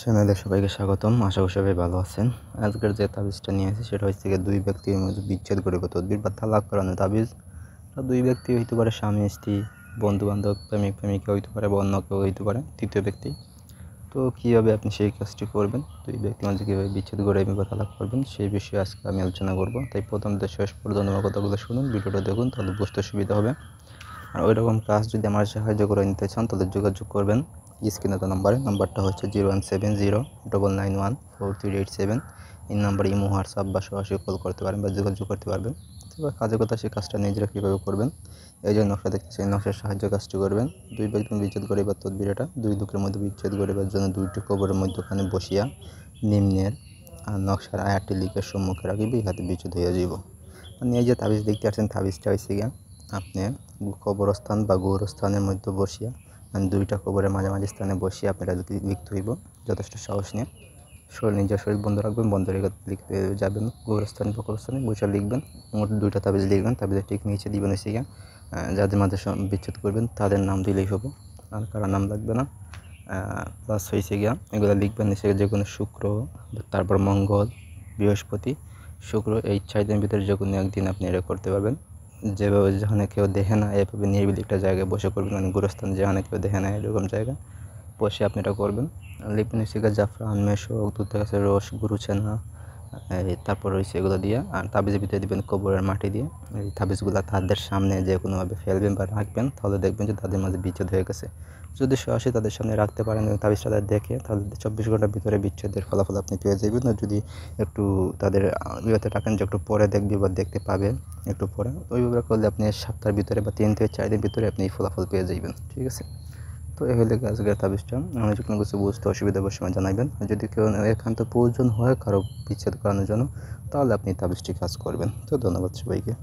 চ্যানেলে সবাইকে স্বাগতম। আশা করি সবাই ভালো আছেন। আজকের যে তাবিজটা নিয়ে আসি সেটা হচ্ছে গিয়ে দুই ব্যক্তির মধ্যে বিচ্ছেদ গড়িব তদবির বা তালাক করানো তাবিজ। দুই ব্যক্তি হইতে পারে, স্বামী স্ত্রী, বন্ধু বান্ধব, প্রেমিক প্রেমিকা হইতে পারে বা অন্য কেউ হইতে পারে, তৃতীয় ব্যক্তি। তো কীভাবে আপনি সেই কাজটি করবেন, দুই ব্যক্তির মধ্যে কীভাবে বিচ্ছেদ গড়াইবেন বা তালাক করবেন সেই বিষয়ে আজকে আমি আলোচনা করব। তাই প্রথম থেকে শেষ পর্যন্ত আমার কথাগুলো শুনুন, ভিডিওটা দেখুন, তাহলে বুঝতে সুবিধা হবে। আর ওই রকম কাজ যদি আমার সাহায্য করে নিতে চান তাহলে যোগাযোগ করবেন স্ক্রিনে তো নাম্বারটা হচ্ছে 0170-991-4387। এই নাম্বারে ইমো, হোয়াটসঅ্যাপ বা সরাসরি কল করতে পারেন বা যোগাযোগ করতে পারবেন। এবার কাজের কথা, সেই কাজটা নিজেরা কীভাবে করবেন, এই যে নকশা দেখতেছি এই নকশার সাহায্যে কাজটি করবেন। দুই ব্যক্তি বিচ্ছেদ করিবার তদবির এটা। দুই লোকের মধ্যে বিচ্ছেদ করিবার জন্য দুইটি কবরের মধ্যখানে বসিয়া নিম্নের নকশার আয়াতটি লিখে সম্মুখে রাখিবে, ইহাতে বিচ্ছেদ হইয়া যাইব। মানে এই যে তাবিজ দেখতে আসছেন, তাবিজটা হয়েছে গিয়া আপনি কবরস্থান বা গৌরস্থানের মধ্যে বসিয়া, মানে দুইটা কবরের মাঝামাঝি স্থানে বসিয়ে আপনারা লিখতে হইব। যথেষ্ট সাহস নিয়ে নিজের শরীর বন্ধ রাখবেন, বন্ধ রেখে লিখতে যাবেন। গৌরস্থান বা কবরস্থানে বসে লিখবেন, মোট দুইটা তাবিজ লিখবেন। তাবিজের ঠিক নিচে দিবেন হচ্ছে গিয়া যাদের মাঝে বিচ্ছেদ করবেন তাদের নাম দিলেই হবো, আর কারো নাম লাগবে না। প্লাস হয়েছে গিয়া এগুলো লিখবেন নিচে যে কোনো শুক্র, তারপর মঙ্গল, বৃহস্পতি, শুক্র, এই 4 দিনের ভিতরে যে কোনো একদিন আপনি এটা করতে পারবেন। যেভাবে যেখানে কেউ দেখে না, এভাবে নিরিবিলি একটা জায়গায় বসে করবেন, মানে গোরস্থান যেখানে কেউ দেখে না এরকম জায়গায় বসে আপনি এটা করবেন। লিখবেন হচ্ছে জাফরান, মেশক, দুধ গাছের রস, গরু ছানা, তারপর রয়েছে এগুলো দিয়ে। আর তাবিজের ভিতরে দেবেন কবরের মাটি দিয়ে। এই তাবিজগুলো তাদের সামনে যে কোনোভাবে ফেলবেন বা রাখবেন, তাহলে দেখবেন যে তাদের মাঝে বিচ্ছেদ হয়ে গেছে। যদি সরাসরি তাদের সামনে রাখতে পারেন এবং তাবিজটা তাদের দেখে, তাহলে 24 ঘন্টার ভিতরে বিচ্ছেদের ফলাফল আপনি পেয়ে যাবেন। আর যদি একটু তাদের ইয়েতে রাখেন যে একটু পরে দেখবি বা দেখতে পাবে একটু পরে, ওইভাবে করলে আপনি সপ্তাহের ভিতরে বা 3 থেকে 4 দিনের ভিতরে আপনি এই ফলাফল পেয়ে যাবেন। ঠিক আছে? তো এই হলে আজকের তাবিজটা। আমি যে কোনো কিছু বুঝতে অসুবিধা অবশ্যই সময় জানাবেন। আর যদি কেউ একান্ত প্রয়োজন হয় কারো বিচ্ছেদ করানোর জন্য, তাহলে আপনি তাবিজটি কাজ করবেন। তো ধন্যবাদ সবাইকে।